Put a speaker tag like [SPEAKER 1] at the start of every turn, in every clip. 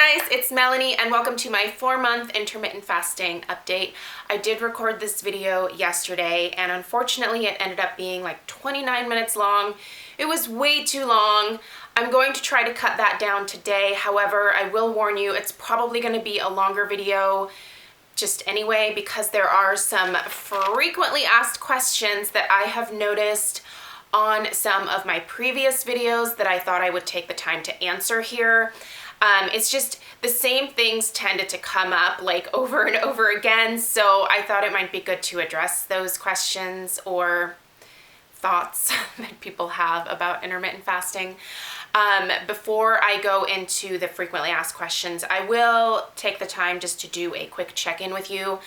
[SPEAKER 1] Hey guys, it's Melanie and welcome to my 4-month intermittent fasting update. I did record this video yesterday and unfortunately it ended up being like 29 minutes long. It was way too long. I'm going to try to cut that down today. However, I will warn you, it's probably going to be a longer video just anyway because there are some frequently asked questions that I have noticed on some of my previous videos that I thought I would take the time to answer here. It's just the same things tended to come up like over and over again, so I thought it might be good to address those questions or thoughts that people have about intermittent fasting. Before I go into the frequently asked questions, I will take the time just to do a quick check-in with you.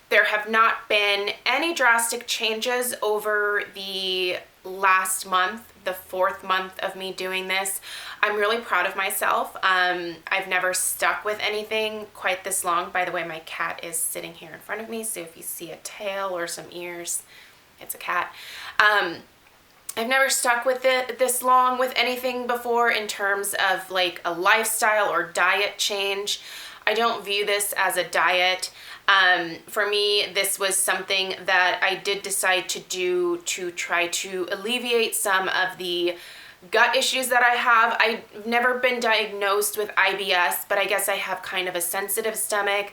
[SPEAKER 1] There have not been any drastic changes over the last month, the 4th month of me doing this. I'm really proud of myself. I've never stuck with anything quite this long. By the way, my cat is sitting here in front of me, so if you see a tail or some ears, it's a cat. I've never stuck with it this long with anything before in terms of like a lifestyle or diet change. I don't view this as a diet. For me, this was something that I did decide to do to try to alleviate some of the gut issues that I have. I've never been diagnosed with IBS, but I guess I have kind of a sensitive stomach.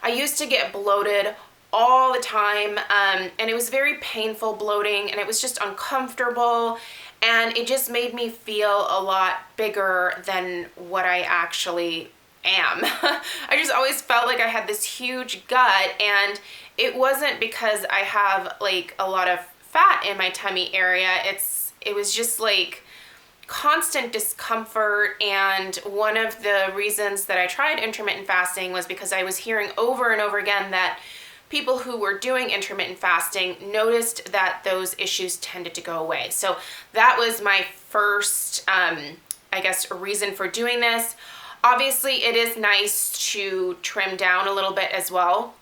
[SPEAKER 1] I used to get bloated all the time, and it was very painful bloating, and it was just uncomfortable, and it just made me feel a lot bigger than what I actually am. I just always felt like I had this huge gut, and it wasn't because I have like a lot of fat in my tummy area. It was just like constant discomfort, and one of the reasons that I tried intermittent fasting was because I was hearing over and over again that people who were doing intermittent fasting noticed that those issues tended to go away. So that was my first, I guess, reason for doing this. Obviously, it is nice to trim down a little bit as well.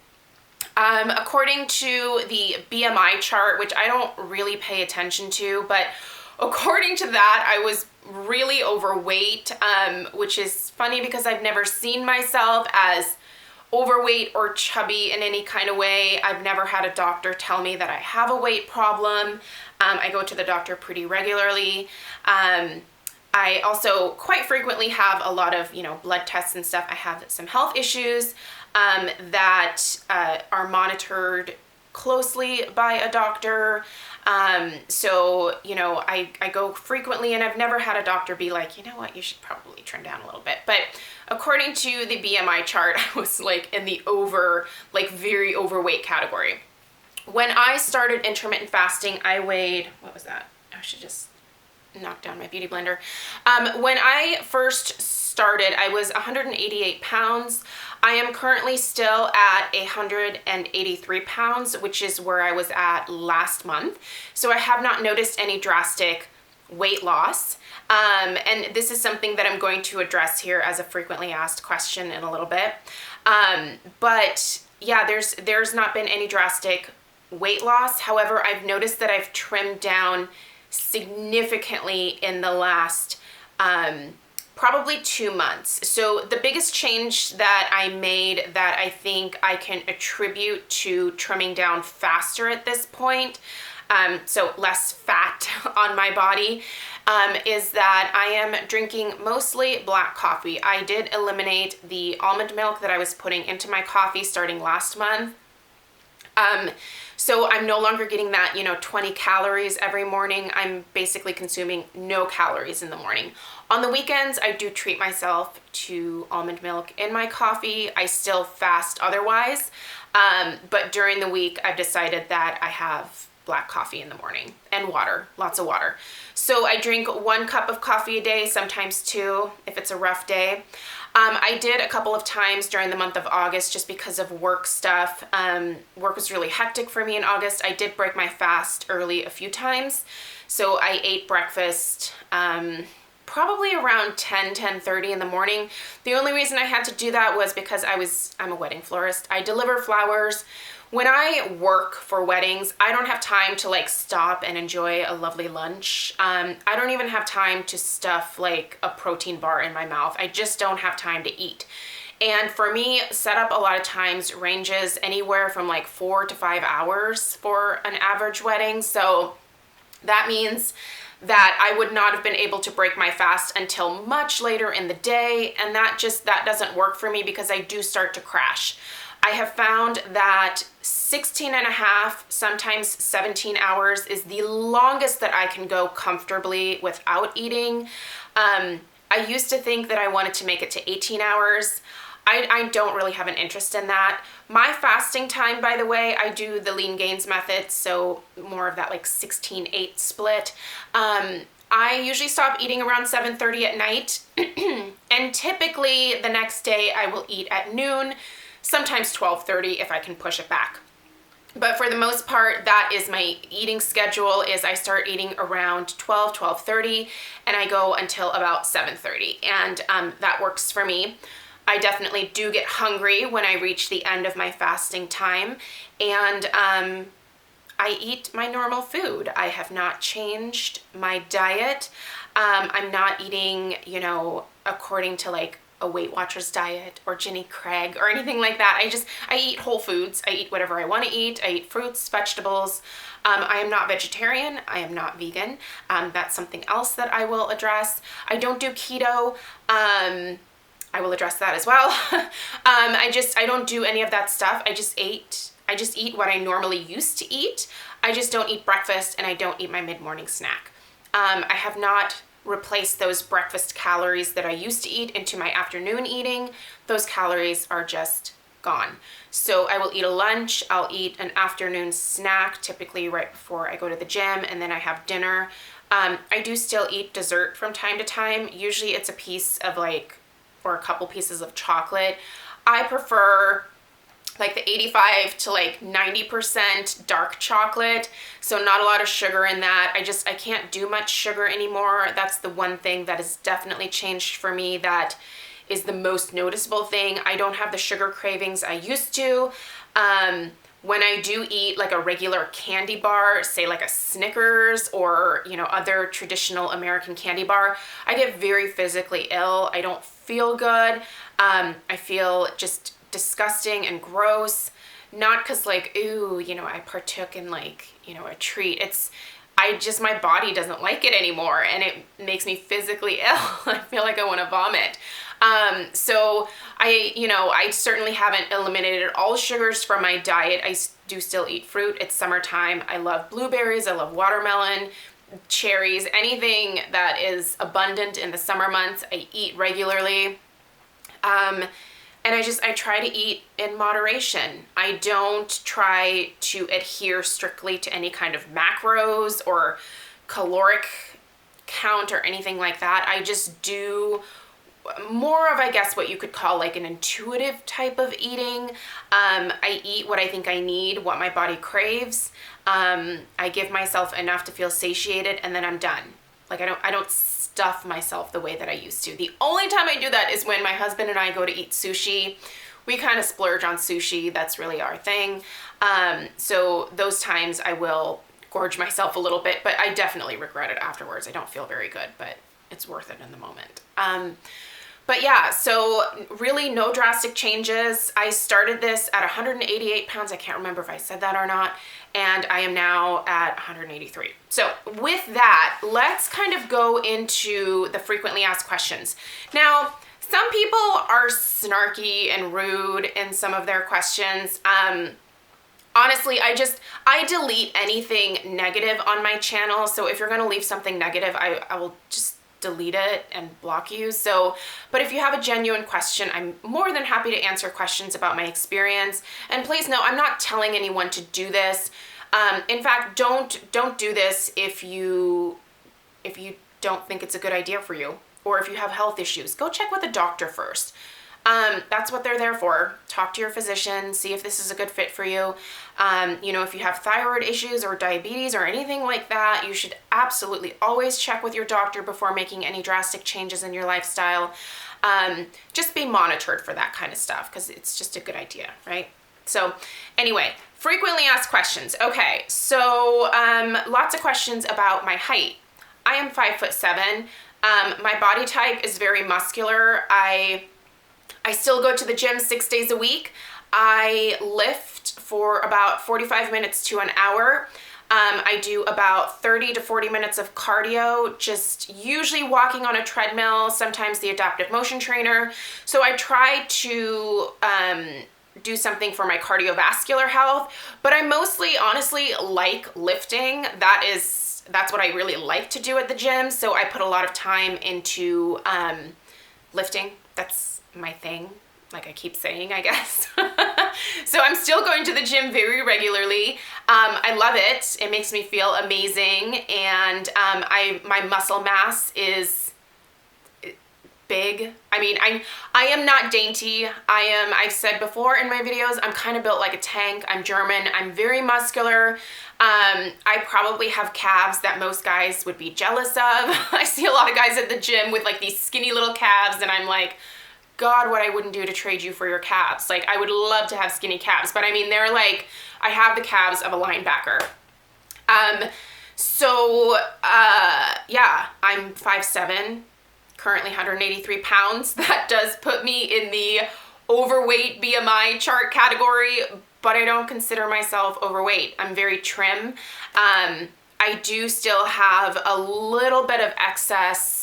[SPEAKER 1] According to the BMI chart, which I don't really pay attention to, but according to that, I was really overweight, which is funny because I've never seen myself as overweight or chubby in any kind of way. I've never had a doctor tell me that I have a weight problem. I go to the doctor pretty regularly. I also quite frequently have a lot of, blood tests and stuff. I have some health issues that are monitored closely by a doctor. So, I go frequently, and I've never had a doctor be like, you know what, you should probably trim down a little bit. But according to the BMI chart, I was like in the very overweight category. When I started intermittent fasting, I weighed, what was that? I should just knock down my beauty blender. When I first started, I was 188 pounds. I am currently still at 183 pounds, which is where I was at last month. So I have not noticed any drastic weight loss. And this is something that I'm going to address here as a frequently asked question in a little bit. But yeah, there's not been any drastic weight loss. However, I've noticed that I've trimmed down significantly in the last probably 2 months. So the biggest change that I made that I think I can attribute to trimming down faster at this point, so less fat on my body, is that I am drinking mostly black coffee. I did eliminate the almond milk that I was putting into my coffee starting last month. So I'm no longer getting that, 20 calories every morning. I'm basically consuming no calories in the morning. On the weekends, I do treat myself to almond milk in my coffee. I still fast otherwise, but during the week, I've decided that I have black coffee in the morning and water, lots of water. So I drink 1 cup of coffee a day, sometimes 2 if it's a rough day. I did a couple of times during the month of August just because of work stuff. Work was really hectic for me in August. I did break my fast early a few times. So I ate breakfast probably around 10:30 in the morning. The only reason I had to do that was because I'm a wedding florist. I deliver flowers. When I work for weddings, I don't have time to like stop and enjoy a lovely lunch. I don't even have time to stuff like a protein bar in my mouth. I just don't have time to eat. And for me, setup a lot of times ranges anywhere from like 4 to 5 hours for an average wedding. So that means that I would not have been able to break my fast until much later in the day. And that doesn't work for me because I do start to crash. I have found that 16 and a half, sometimes 17 hours is the longest that I can go comfortably without eating. I used to think that I wanted to make it to 18 hours. I don't really have an interest in that. My fasting time, by the way, I do the lean gains method, so more of that like 16-8 split. I usually stop eating around 7:30 at night, and typically the next day I will eat at noon, sometimes 12:30 if I can push it back. But for the most part, that is my eating schedule, is I start eating around 12:30, and I go until about 7:30, and that works for me. I definitely do get hungry when I reach the end of my fasting time, and I eat my normal food. I have not changed my diet. I'm not eating, according to like a Weight Watchers diet or Jenny Craig or anything like that. I eat whole foods. I eat whatever I want to eat. I eat fruits, vegetables. I am not vegetarian. I am not vegan. That's something else that I will address. I don't do keto. I will address that as well. I don't do any of that stuff. I just eat what I normally used to eat. I just don't eat breakfast, and I don't eat my mid-morning snack. I have not replaced those breakfast calories that I used to eat into my afternoon eating. Those calories are just gone. So I will eat a lunch, I'll eat an afternoon snack, typically right before I go to the gym, and then I have dinner. I do still eat dessert from time to time. Usually it's a piece of or a couple pieces of chocolate. I prefer like the 85 to like 90% dark chocolate. So not a lot of sugar in that. I can't do much sugar anymore. That's the one thing that has definitely changed for me. That is the most noticeable thing. I don't have the sugar cravings I used to. When I do eat like a regular candy bar, say like a Snickers or, other traditional American candy bar, I get very physically ill. I don't feel good. I feel just disgusting and gross. Not because I partook in a treat. My body doesn't like it anymore, and it makes me physically ill. I feel like I want to vomit. So I certainly haven't eliminated all sugars from my diet. I do still eat fruit. It's summertime. I love blueberries. I love watermelon, cherries, anything that is abundant in the summer months, I eat regularly. And I try to eat in moderation. I don't try to adhere strictly to any kind of macros or caloric count or anything like that. I just do more of, I guess, what you could call like an intuitive type of eating. I eat what I think I need, what my body craves. I give myself enough to feel satiated, and then I'm done. Like I don't stuff myself the way that I used to. The only time I do that is when my husband and I go to eat sushi. We kind of splurge on sushi. That's really our thing. So those times I will gorge myself a little bit, but I definitely regret it afterwards. I don't feel very good, but it's worth it in the moment. But yeah, so really no drastic changes. I started this at 188 pounds. I can't remember if I said that or not. And I am now at 183. So with that, let's kind of go into the frequently asked questions. Now, some people are snarky and rude in some of their questions. Honestly, I delete anything negative on my channel. So if you're gonna leave something negative, I will just delete it and block you. So, but if you have a genuine question, I'm more than happy to answer questions about my experience. And please know, I'm not telling anyone to do this. In fact, don't do this if you don't think it's a good idea for you, or if you have health issues. Go check with a doctor first. That's what they're there for. Talk to your physician, see if this is a good fit for you. You know, if you have thyroid issues or diabetes or anything like that, you should absolutely always check with your doctor before making any drastic changes in your lifestyle. Just be monitored for that kind of stuff because it's just a good idea, right? So anyway, frequently asked questions. Okay, so lots of questions about my height. I am 5'7". My body type is very muscular. I still go to the gym 6 days a week. I lift for about 45 minutes to an hour. I do about 30 to 40 minutes of cardio, just usually walking on a treadmill, sometimes the adaptive motion trainer. So I try to do something for my cardiovascular health, but I mostly honestly like lifting. That's what I really like to do at the gym. So I put a lot of time into lifting. That's my thing, like I keep saying, I guess. So I'm still going to the gym very regularly. I love it. It makes me feel amazing. And my muscle mass is big. I mean, I am not dainty. I've said before in my videos, I'm kind of built like a tank. I'm German. I'm very muscular. I probably have calves that most guys would be jealous of. I see a lot of guys at the gym with like these skinny little calves, and I'm like, God, what I wouldn't do to trade you for your calves. Like, I would love to have skinny calves, but I mean, they're like, I have the calves of a linebacker. Yeah, I'm 5'7", currently 183 pounds. That does put me in the overweight BMI chart category, but I don't consider myself overweight. I'm very trim. I do still have a little bit of excess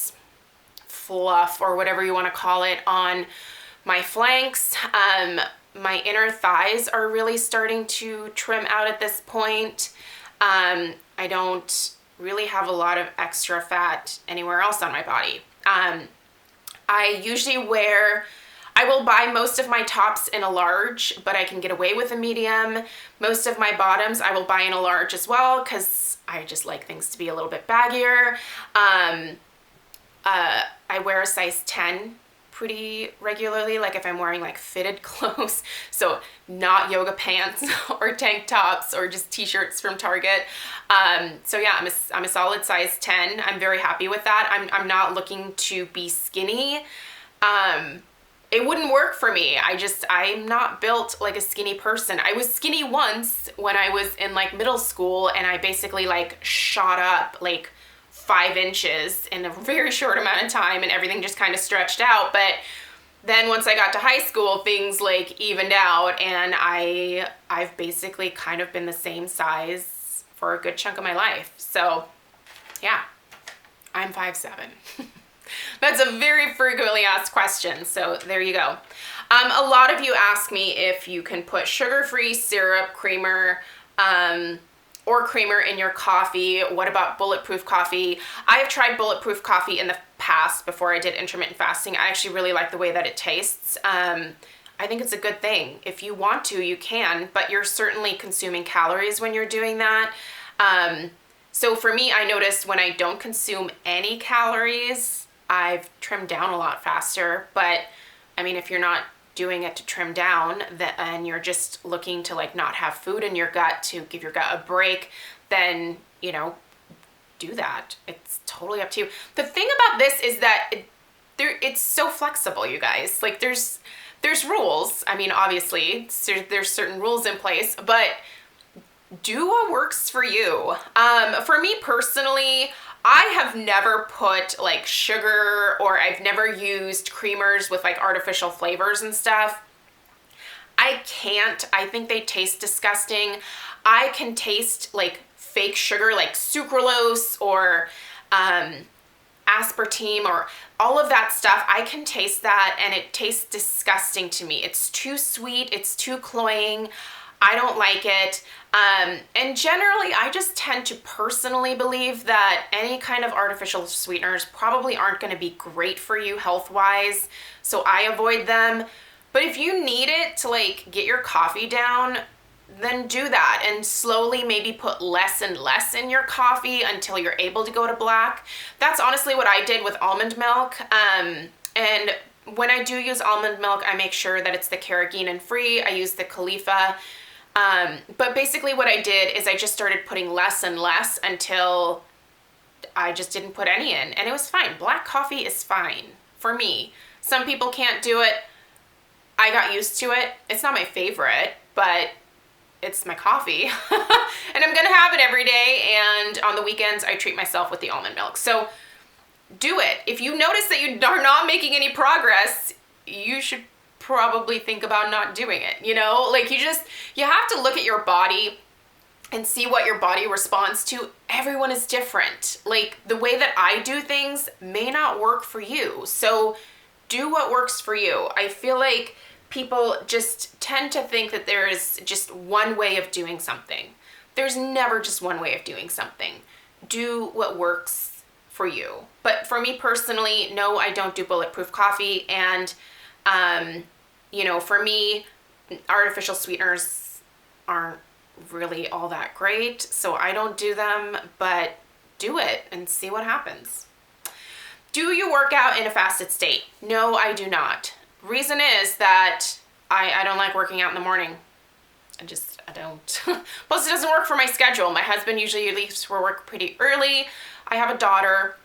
[SPEAKER 1] fluff or whatever you want to call it on my flanks. My inner thighs are really starting to trim out at this point. I don't really have a lot of extra fat anywhere else on my body. I will buy most of my tops in a large, but I can get away with a medium. Most of my bottoms I will buy in a large as well because I just like things to be a little bit baggier. I wear a size 10 pretty regularly, like if I'm wearing like fitted clothes, so not yoga pants or tank tops or just t-shirts from Target. So yeah, I'm a solid size 10. I'm very happy with that. I'm not looking to be skinny. It wouldn't work for me. I'm not built like a skinny person. I was skinny once when I was in like middle school, and I basically like shot up like 5 inches in a very short amount of time, and everything just kind of stretched out. But then once I got to high school, things like evened out, and I've basically kind of been the same size for a good chunk of my life. So yeah, I'm 5'7". That's a very frequently asked question, so there you go. A lot of you ask me if you can put sugar-free syrup, creamer, or creamer in your coffee. What about bulletproof coffee? I have tried bulletproof coffee in the past before I did intermittent fasting. I actually really like the way that it tastes. I think it's a good thing. If you want to, you can, but you're certainly consuming calories when you're doing that. So for me, I noticed when I don't consume any calories, I've trimmed down a lot faster. But I mean, if you're not doing it to trim down and you're just looking to like not have food in your gut to give your gut a break, then, you know, do that. It's totally up to you. The thing about this is that it's so flexible, you guys. Like there's rules. I mean, obviously there's certain rules in place, but do what works for you. For me personally, I have never put like sugar, or I've never used creamers with like artificial flavors and stuff. I can't. I think they taste disgusting. I can taste like fake sugar, like sucralose or aspartame or all of that stuff. I can taste that, and it tastes disgusting to me. It's too sweet. It's too cloying. I don't like it. And generally, I just tend to personally believe that any kind of artificial sweeteners probably aren't going to be great for you health-wise, so I avoid them. But if you need it to like get your coffee down, then do that, and slowly maybe put less and less in your coffee until you're able to go to black. That's honestly what I did with almond milk. And When I do use almond milk, I make sure that it's the carrageenan free. I use the Khalifa. But basically what I did is I just started putting less and less until I just didn't put any in, and it was fine. Black coffee is fine for me. Some people can't do it. I got used to it. It's not my favorite, but it's my coffee. And I'm gonna have it every day, and on the weekends I treat myself with the almond milk. So do it. If you notice that you are not making any progress, you should probably think about not doing it, you know? Like you have to look at your body and see what your body responds to. Everyone is different. Like the way that I do things may not work for you. So do what works for you. I feel like people just tend to think that there is just one way of doing something. There's never just one way of doing something. Do what works for you. But for me personally, no, I don't do bulletproof coffee. And, you know, for me, artificial sweeteners aren't really all that great. So I don't do them, but do it and see what happens. Do you work out in a fasted state? No, I do not. Reason is that I don't like working out in the morning. I don't. Plus it doesn't work for my schedule. My husband usually leaves for work pretty early. I have a daughter.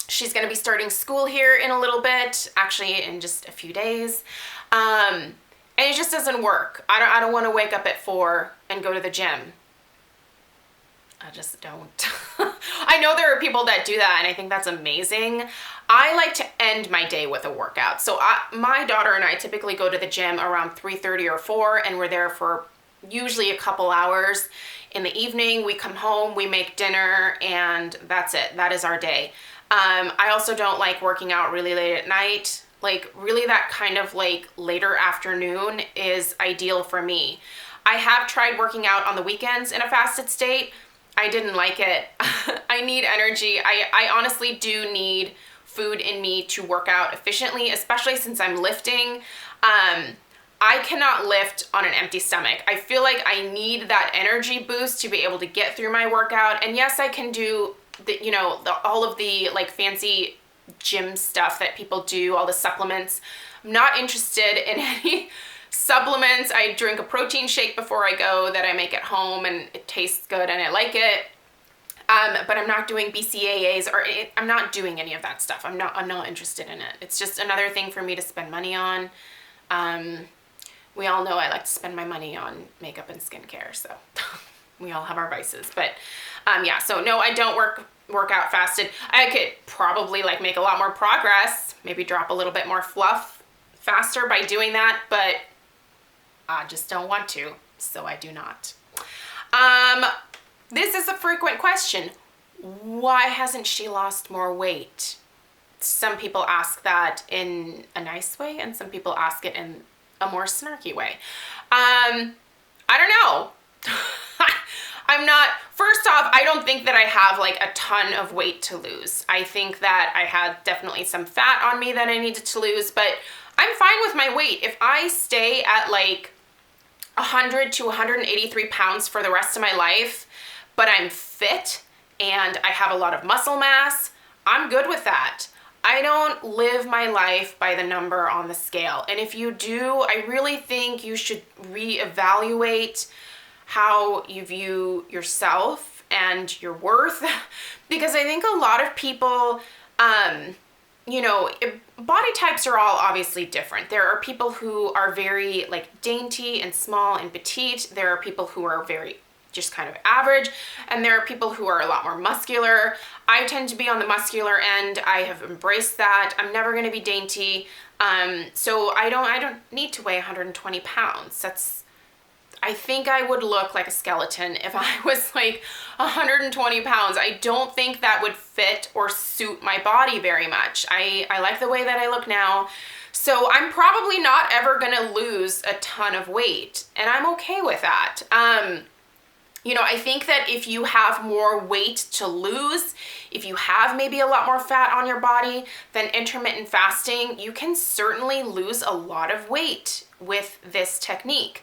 [SPEAKER 1] She's going to be starting school here in a little bit, actually in just a few days. And it just doesn't work. I don't want to wake up at 4 and go to the gym. I just don't. I know there are people that do that, and I think that's amazing. I like to end my day with a workout. So my daughter and I typically go to the gym around 3:30 or 4, and we're there for usually a couple hours. In the evening, we come home, we make dinner, and that's it. That is our day. I also don't like working out really late at night. Like really that kind of like later afternoon is ideal for me. I have tried working out on the weekends in a fasted state. I didn't like it. I need energy. I honestly do need food in me to work out efficiently, especially since I'm lifting. I cannot lift on an empty stomach. I feel like I need that energy boost to be able to get through my workout. And yes, I can do all of the like fancy gym stuff that people do, all the supplements. I'm not interested in any supplements. I drink a protein shake before I go that I make at home, and it tastes good and I like it. But I'm not doing BCAAs I'm not doing any of that stuff. I'm not interested in it. It's just another thing for me to spend money on. We all know I like to spend my money on makeup and skincare, so we all have our vices. But yeah, so no, I don't work out fasted. I could probably like make a lot more progress, maybe drop a little bit more fluff faster by doing that, but I just don't want to, so I do not. This is a frequent question. Why hasn't she lost more weight? Some people ask that in a nice way, and some people ask it in a more snarky way. I don't know. First off, I don't think that I have like a ton of weight to lose. I think that I had definitely some fat on me that I needed to lose, but I'm fine with my weight. If I stay at like 100 to 183 pounds for the rest of my life, but I'm fit and I have a lot of muscle mass, I'm good with that. I don't live my life by the number on the scale. And if you do, I really think you should reevaluate how you view yourself and your worth, because I think a lot of people, body types are all obviously different. There are people who are very like dainty and small and petite. There are people who are very just kind of average, and there are people who are a lot more muscular. I tend to be on the muscular end. I have embraced that. I'm never going to be dainty. So I don't need to weigh 120 pounds. I think I would look like a skeleton if I was like 120 pounds. I don't think that would fit or suit my body very much. I like the way that I look now. So I'm probably not ever gonna lose a ton of weight, and I'm okay with that. I think that if you have more weight to lose, if you have maybe a lot more fat on your body, then intermittent fasting, you can certainly lose a lot of weight with this technique.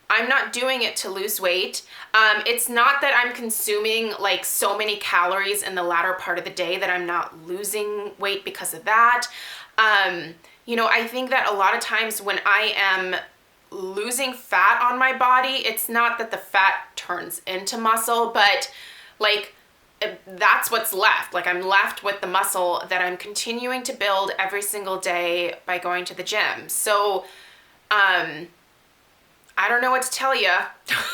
[SPEAKER 1] I'm not doing it to lose weight. It's not that I'm consuming like so many calories in the latter part of the day that I'm not losing weight because of that. I think that a lot of times when I am losing fat on my body, it's not that the fat turns into muscle, but like that's what's left. Like I'm left with the muscle that I'm continuing to build every single day by going to the gym. So, I don't know what to tell you.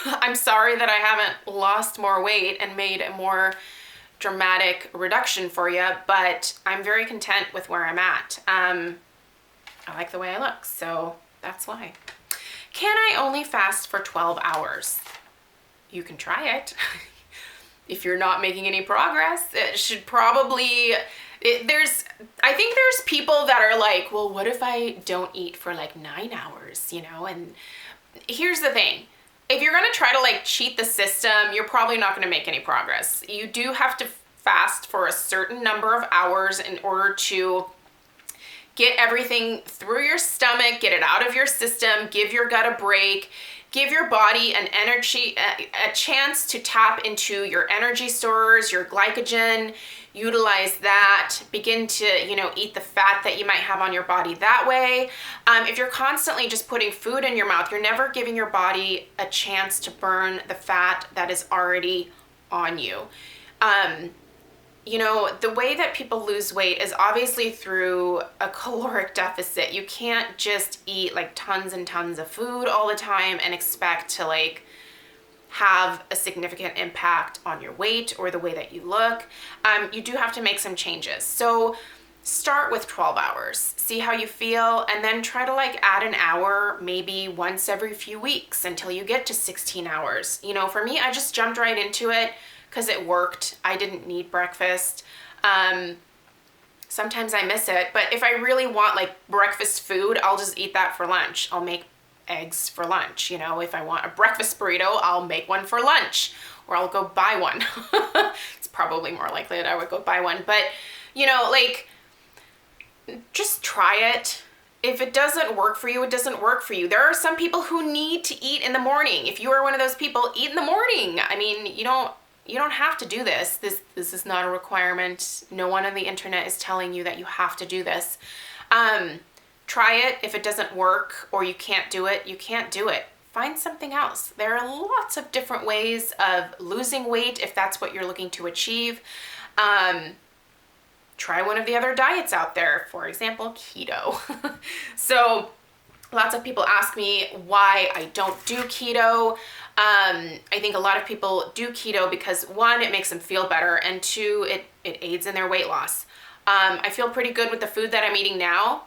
[SPEAKER 1] I'm sorry that I haven't lost more weight and made a more dramatic reduction for you, but I'm very content with where I'm at. I like the way I look, so that's why. Can I only fast for 12 hours? You can try it. If you're not making any progress, it should probably, I think there's people that are like, well, what if I don't eat for like 9 hours, and here's the thing. If you're gonna try to like cheat the system, you're probably not gonna make any progress. You do have to fast for a certain number of hours in order to get everything through your stomach, get it out of your system, give your gut a break, give your body a chance to tap into your energy stores, your glycogen, utilize that, begin to, eat the fat that you might have on your body that way. If you're constantly just putting food in your mouth, you're never giving your body a chance to burn the fat that is already on you. The way that people lose weight is obviously through a caloric deficit. You can't just eat like tons and tons of food all the time and expect to like have a significant impact on your weight or the way that you look. You do have to make some changes. So start with 12 hours, see how you feel, and then try to like add an hour maybe once every few weeks until you get to 16 hours. For me, I just jumped right into it because it worked. I didn't need breakfast. Sometimes I miss it, but if I really want like breakfast food, I'll just eat that for lunch. I'll make eggs for lunch. If I want a breakfast burrito, I'll make one for lunch, or I'll go buy one. It's probably more likely that I would go buy one, but just try it. If it doesn't work for you, it doesn't work for you. There are some people who need to eat in the morning. If you are one of those people, eat in the morning. I mean, you don't have to do this. This is not a requirement. No one on the internet is telling you that you have to do this. Try it. If it doesn't work or you can't do it, you can't do it. Find something else. There are lots of different ways of losing weight if that's what you're looking to achieve. Try one of the other diets out there, for example, keto. So lots of people ask me why I don't do keto. I think a lot of people do keto because one, it makes them feel better, and two, it aids in their weight loss. I feel pretty good with the food that I'm eating now,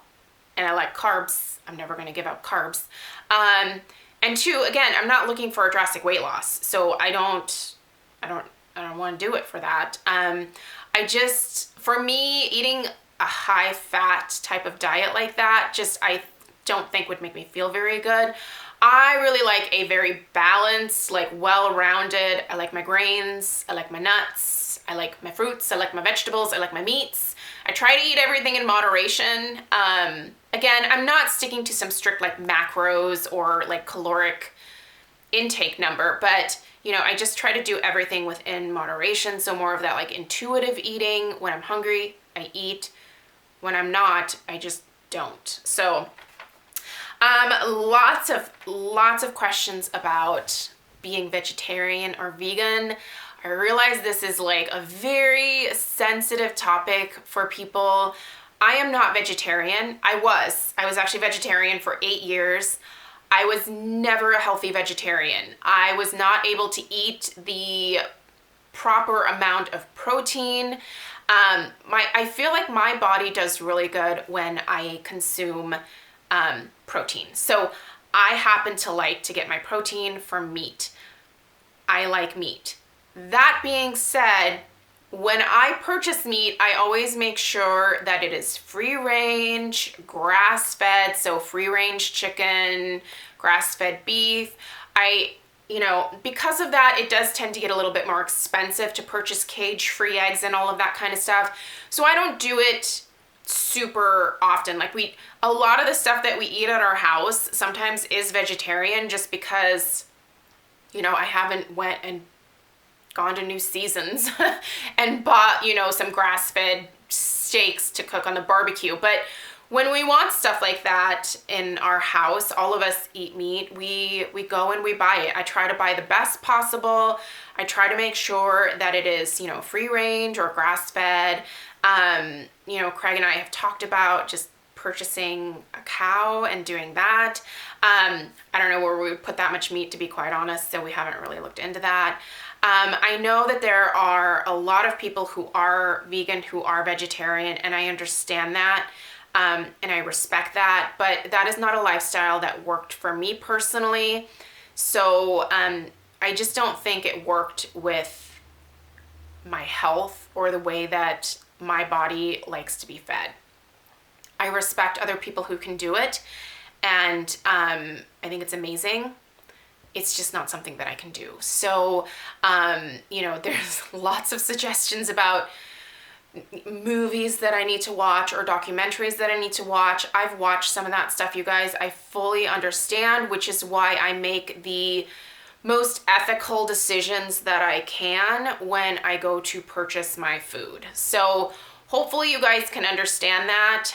[SPEAKER 1] and I like carbs. I'm never going to give up carbs. And two, again, I'm not looking for a drastic weight loss, so I don't want to do it for that. For me, eating a high fat type of diet like that, I don't think would make me feel very good. I really like a very balanced, like well-rounded. I like my grains, I like my nuts, I like my fruits, I like my vegetables, I like my meats. I try to eat everything in moderation. Again, I'm not sticking to some strict like macros or like caloric intake number, but I just try to do everything within moderation. So more of that like intuitive eating. When I'm hungry, I eat. When I'm not, I just don't. So lots of questions about being vegetarian or vegan. I realize this is like a very sensitive topic for people. I am not vegetarian. I was actually vegetarian for 8 years. I was never a healthy vegetarian. I was not able to eat the proper amount of protein. I feel like my body does really good when I consume protein. So I happen to like to get my protein from meat. I like meat. That being said, when I purchase meat, I always make sure that it is free range, grass-fed, so free range chicken, grass-fed beef. Because of that, it does tend to get a little bit more expensive to purchase cage-free eggs and all of that kind of stuff. So I don't do it super often. Like a lot of the stuff that we eat at our house sometimes is vegetarian just because, I haven't went and gone to New Seasons and bought, some grass-fed steaks to cook on the barbecue. But when we want stuff like that in our house, all of us eat meat, we go and we buy it. I try to buy the best possible. I try to make sure that it is, free range or grass fed. Craig and I have talked about just purchasing a cow and doing that. I don't know where we would put that much meat, to be quite honest, so we haven't really looked into that. I know that there are a lot of people who are vegan, who are vegetarian, and I understand that. And I respect that, but that is not a lifestyle that worked for me personally. So I just don't think it worked with my health or the way that my body likes to be fed. I respect other people who can do it, and I think it's amazing. It's just not something that I can do. So, there's lots of suggestions about movies that I need to watch or documentaries that I need to watch. I've watched some of that stuff, you guys. I fully understand, which is why I make the most ethical decisions that I can when I go to purchase my food. So hopefully you guys can understand that.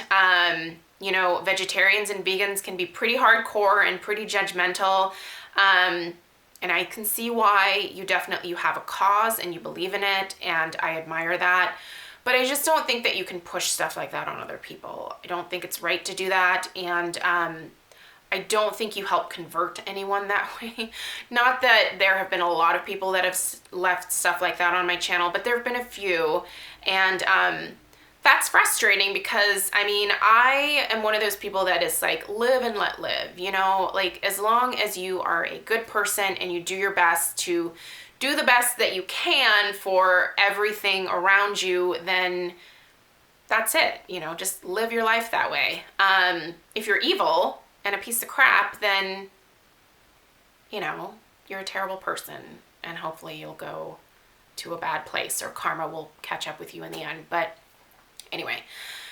[SPEAKER 1] Vegetarians and vegans can be pretty hardcore and pretty judgmental. And I can see why you have a cause and you believe in it, and I admire that. But I just don't think that you can push stuff like that on other people. I don't think it's right to do that, and I don't think you help convert anyone that way. Not that there have been a lot of people that have left stuff like that on my channel, but there have been a few, and that's frustrating because, I am one of those people that is like, live and let live, as long as you are a good person and you do your best to do the best that you can for everything around you, then that's it. Just live your life that way. If you're evil and a piece of crap, then, you're a terrible person, and hopefully you'll go to a bad place, or karma will catch up with you in the end. But anyway,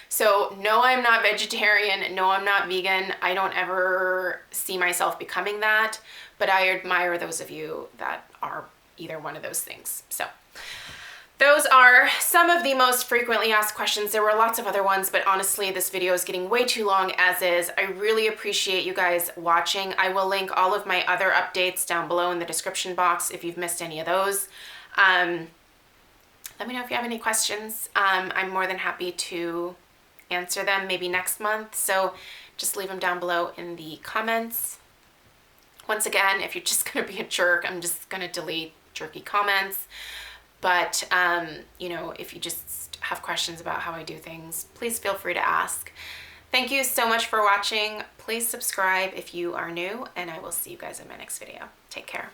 [SPEAKER 1] so no, I'm not vegetarian. No, I'm not vegan. I don't ever see myself becoming that, but I admire those of you that are either one of those things. So those are some of the most frequently asked questions. There were lots of other ones, but honestly, this video is getting way too long as is. I really appreciate you guys watching. I will link all of my other updates down below in the description box if you've missed any of those. Let me know if you have any questions. I'm more than happy to answer them maybe next month. So just leave them down below in the comments. Once again, if you're just going to be a jerk, I'm just going to delete jerky comments. But, if you just have questions about how I do things, please feel free to ask. Thank you so much for watching. Please subscribe if you are new, and I will see you guys in my next video. Take care.